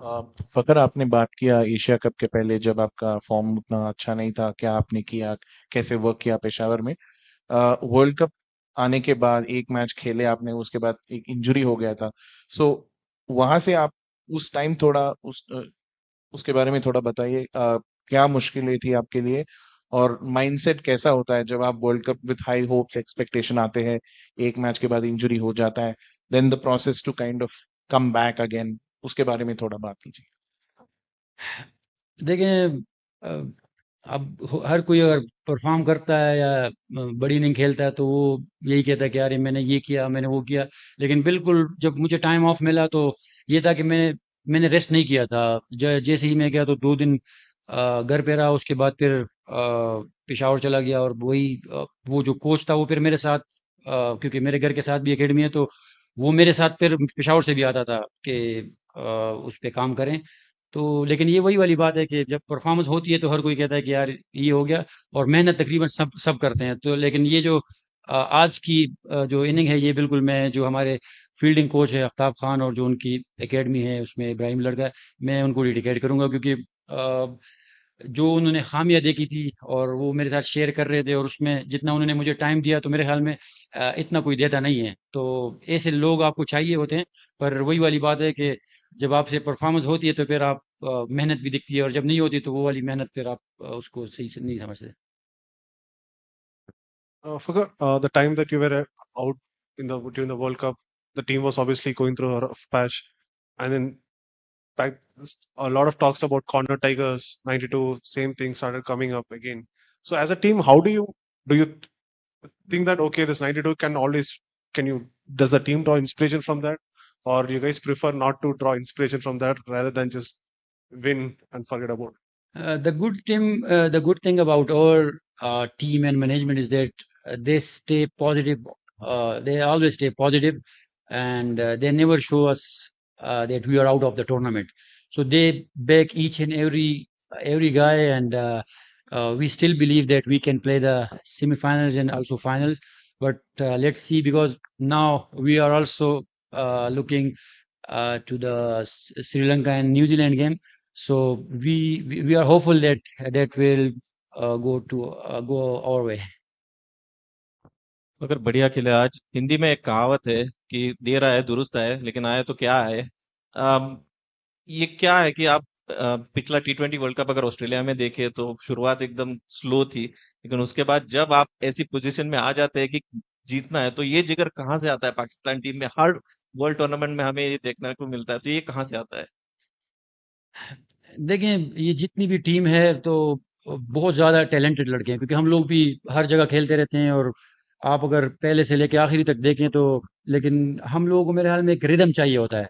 फकर, आपने बात किया एशिया कप के पहले जब आपका फॉर्म उतना अच्छा नहीं था, क्या आपने किया, कैसे वर्क किया पेशावर में। वर्ल्ड कप आने के बाद एक मैच खेले आपने, उसके बाद एक इंजरी हो गया था। सो वहां से आप उस टाइम थोड़ा उसके बारे में थोड़ा बताइए, क्या मुश्किलें थी आपके लिए, और माइंडसेट कैसा होता है जब आप world cup with high hopes expectation आते हैं, एक मैच के बाद इंजरी हो जाता है, then the process to kind of come back again, उसके बारे में थोड़ा बात कीजिए। देखें, हर कोई अगर परफॉर्म करता है या बड़ी इनिंग खेलता है तो वो यही कहता है कि यार ये मैंने ये किया, मैंने वो किया। लेकिन बिल्कुल जब मुझे टाइम ऑफ मिला तो ये था कि मैंने रेस्ट नहीं किया था। जैसे ही मैं गया तो 2 दिन घर पे रहा। उसके बाद फिर पेशावर चला गया, और वो जो कोच था वो फिर मेरे साथ, क्योंकि मेरे घर के साथ भी एकेडमी है, तो वो मेरे साथ फिर पेशावर से भी आता था कि उस पे काम करें। तो लेकिन ये वही वाली बात है कि जब परफॉर्मेंस होती है तो हर कोई कहता है कि यार ये हो गया, और मेहनत तकरीबन सब सब करते हैं। तो लेकिन ये जो आज की जो इनिंग है, ये बिल्कुल मैं, जो हमारे फील्डिंग कोच है आफ्ताब खान और जो उनकी एकेडमी है उसमें इब्राहिम लड़का है, मैं उनको डेडिकेट करूंगा, क्योंकि जो उन्होंने खामियां देखी थी और वो मेरे साथ शेयर कर रहे थे, और उसमें जितना उन्होंने मुझे टाइम दिया तो मेरे ख्याल में इतना कोई देता नहीं है। तो ऐसे लोग आपको चाहिए होते हैं। पर वही वाली बात है कि जब आपसे परफॉर्मेंस होती है तो फिर आप मेहनत भी दिखती है, और जब नहीं होती तो वो वाली मेहनत फिर आप उसको सही से नहीं समझते। Forgot the time that you were out during the World Cup, the team was obviously going through a rough patch, and then back, a lot of talks about corner tigers 92, same thing started coming up again. So as a team, how do you think that okay, this 92 can you does the team draw inspiration from that, or you guys prefer not to draw inspiration from that rather than just win and forget about it? The good thing about our team and management is that they stay positive. They always stay positive, and they never show us that we are out of the tournament. So they back each and every guy, and we still believe that we can play the semifinals and also finals. But let's see, because now we are also looking to the Sri Lanka and New Zealand game. So we are hopeful that that will go our way. अगर बढ़िया खेले आज। हिंदी में एक कहावत है कि देर आए दुरुस्त आए, लेकिन आए तो क्या है। ये क्या है कि आप पिछला T20 वर्ल्ड कप अगर ऑस्ट्रेलिया में देखे तो शुरुआत एकदम स्लो थी, लेकिन उसके बाद जब आप ऐसी पोजीशन में आ जाते हैं कि जीतना है, तो ये जिगर कहाँ से आता है पाकिस्तान टीम में। हर वर्ल्ड टूर्नामेंट में हमें ये देखने को मिलता है, तो ये कहाँ से आता है। देखें, ये जितनी भी टीम है तो बहुत ज़्यादा टैलेंटेड लड़के हैं, क्योंकि हम लोग भी हर जगह खेलते रहते हैं, और आप अगर पहले से लेके आखिरी तक देखें तो, लेकिन हम लोगों को मेरे ख्याल में एक रिदम चाहिए होता है,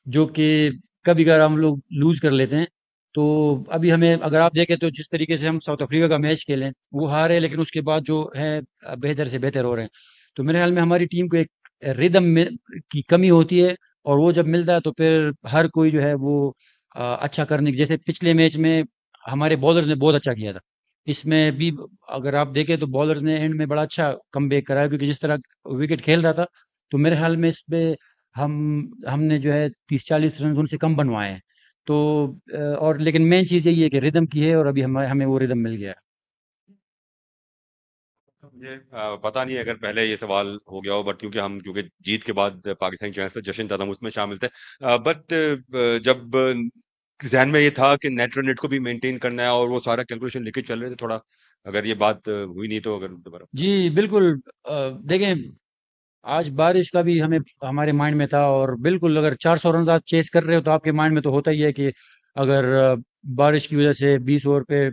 जो कि कभी कभार हम लोग लूज कर लेते हैं। तो अभी हमें, अगर आप देखें तो जिस तरीके से हम साउथ अफ्रीका का मैच खेलें, वो हारे, लेकिन उसके बाद जो है बेहतर से बेहतर हो रहे हैं। तो मेरे ख्याल में हमारी टीम को एक रिदम में की कमी होती है, और वो जब मिलता है तो फिर हर कोई जो है वो अच्छा करने की, जैसे पिछले मैच में हमारे बॉलर्स ने बहुत अच्छा किया था। इसमें भी अगर आप देखें तो बॉलर्स ने एंड में बड़ा अच्छा कमबैक करा है, क्योंकि जिस तरह विकेट खेल रहा था, तो मेरे ख्याल में इस पे हम हमने जो है 30-40 रन उनसे कम बनवाए हैं। तो और लेकिन मेन चीज़ यही है कि रिदम की है, और अभी हमें हमें वो रिदम मिल गया है। मुझे पता नहीं अगर पहले ये सवाल हो गया हो, बट क्योंकि जीत के बाद पाकिस्तानी चैनल्स पे जश्न था, तो हम उसमें शामिल थे। बट जब जहन में ये था कि नेट रन रेट को भी मेंटेन करना है और वो सारा कैलकुलेशन लेके चल रहे थे, थोड़ा अगर ये बात हुई नहीं तो अगर दोबारा। जी, बिल्कुल। देखें, आज बारिश का भी हमें हमारे माइंड में था, और बिल्कुल अगर 400 रन आप चेस कर रहे हो तो आपके माइंड में तो होता ही है कि अगर बारिश की वजह से 20 ओवर पे